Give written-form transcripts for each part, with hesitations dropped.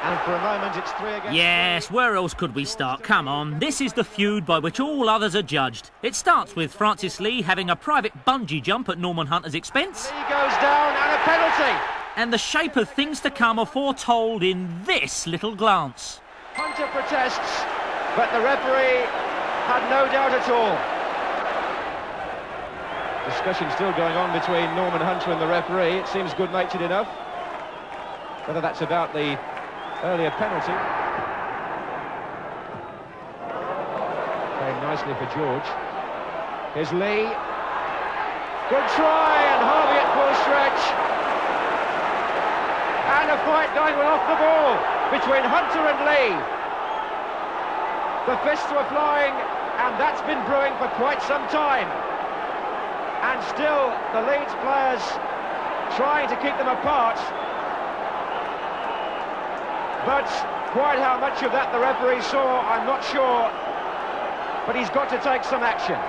And for a moment, it's 3 against 3. Yes, where else could we start? Come on, this is the feud by which all others are judged. It starts with Francis Lee having a private bungee jump at Norman Hunter's expense. Lee goes down and a penalty. And the shape of things to come are foretold in this little glance. Hunter protests, but the referee had no doubt at all. Discussion still going on between Norman Hunter and the referee. It seems good-natured enough. Whether that's about the earlier penalty. Playing nicely for George. Here's Lee. Good try, and Harvey at full stretch. And a fight going well off the ball between Hunter and Lee. The fists were flying, and that's been brewing for quite some time. And still, the Leeds players trying to keep them apart. But quite how much of that the referee saw, I'm not sure. But he's got to take some action.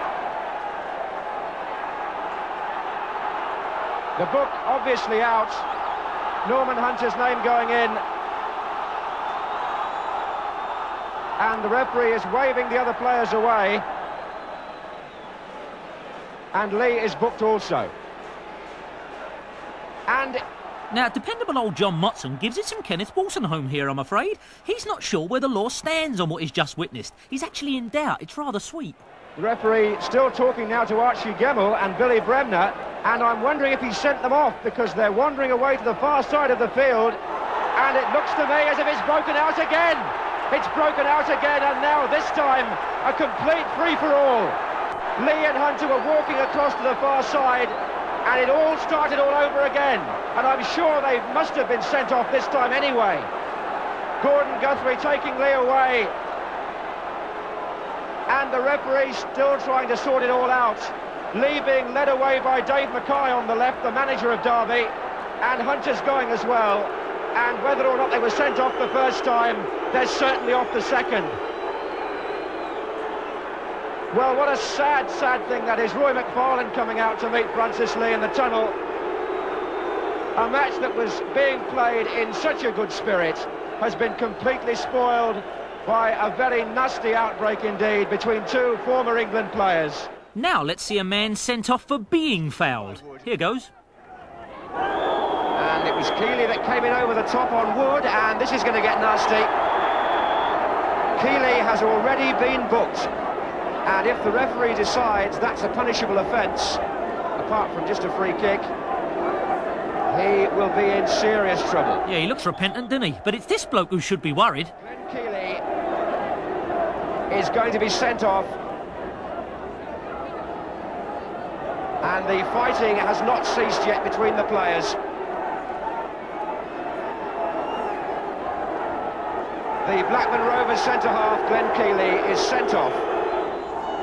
The book obviously out. Norman Hunter's name going in. And the referee is waving the other players away. And Lee is booked also. And now, dependable old John Motson gives it some Kenneth Wolstenholme here, I'm afraid. He's not sure where the law stands on what he's just witnessed. He's actually in doubt. It's rather sweet. The referee still talking now to Archie Gemmell and Billy Bremner, and I'm wondering if he sent them off because they're wandering away to the far side of the field, and it looks to me as if it's broken out again. It's broken out again, and now this time a complete free-for-all. Lee and Hunter were walking across to the far side, and it all started all over again. And I'm sure they must have been sent off this time anyway. Gordon Guthrie taking Lee away. And the referee still trying to sort it all out. Lee being led away by Dave Mackay on the left, the manager of Derby. And Hunter's going as well. And whether or not they were sent off the first time, they're certainly off the second. Well, what a sad, sad thing that is. Roy McFarlane coming out to meet Francis Lee in the tunnel. A match that was being played in such a good spirit has been completely spoiled by a very nasty outbreak indeed between two former England players. Now let's see a man sent off for being fouled. Here goes. And it was Keeley that came in over the top on Wood, and this is going to get nasty. Keeley has already been booked. And if the referee decides that's a punishable offence, apart from just a free kick, he will be in serious trouble. Yeah, he looks repentant, doesn't he? But it's this bloke who should be worried. Glenn Keeley is going to be sent off. And the fighting has not ceased yet between the players. The Blackburn Rovers centre-half, Glenn Keeley, is sent off.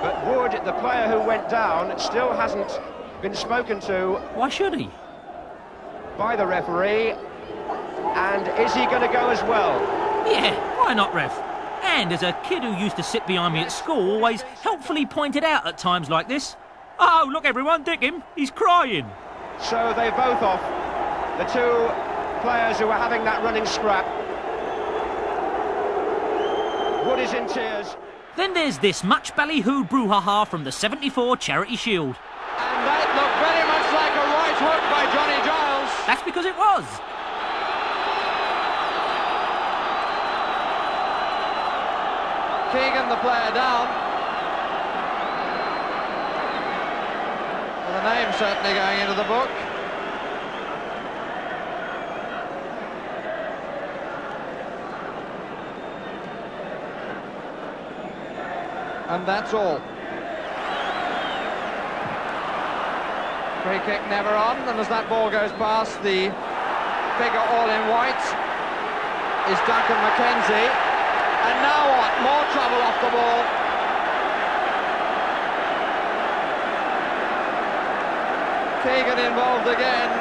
But Wood, the player who went down, still hasn't been spoken to. Why should he? By the referee. And is he going to go as well? Yeah, why not, ref? And as a kid who used to sit behind me at school always helpfully pointed out at times like this. Oh, look everyone, dig him, he's crying. So they're both off. The two players who were having that running scrap. Wood is in tears. Then there's this much ballyhooed brouhaha from the 74 Charity Shield. And that looked very much like a right hook by Johnny Giles. That's because it was. Keegan, the player, down. Well, the name certainly going into the book. And that's all. Free kick never on, and as that ball goes past, the figure all in white is Duncan McKenzie. And now what? More trouble off the ball. Keegan involved again,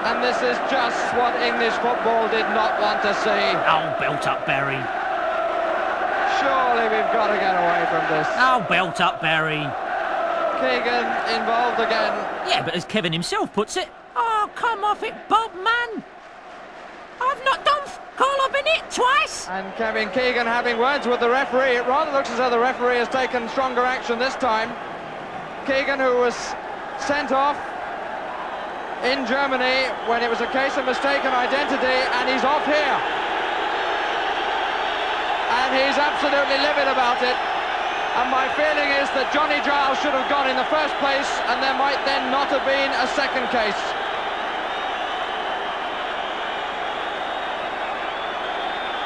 and this is just what English football did not want to see. Oh, belt up, Barry. Surely we've got to get away from this. Oh, belt up, Barry. Keegan involved again. Yeah, but as Kevin himself puts it, oh, come off it, Bob, man. I've not done call up in it. twice? And Kevin Keegan having words with the referee. It rather looks as though the referee has taken stronger action this time. Keegan, who was sent off in Germany when it was a case of mistaken identity, and he's off here. And he's absolutely livid about it. And my feeling is that Johnny Giles should have gone in the first place, and there might then not have been a second case.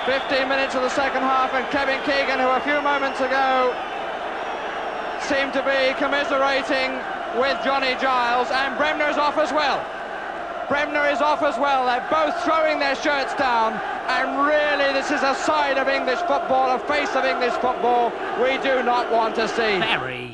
"15 minutes of the second half, and Kevin Keegan, who a few moments ago seemed to be commiserating with Johnny Giles, and Bremner's off as well. Bremner is off as well. They're both throwing their shirts down, and really this is a side of English football, a face of English football we do not want to see. Very.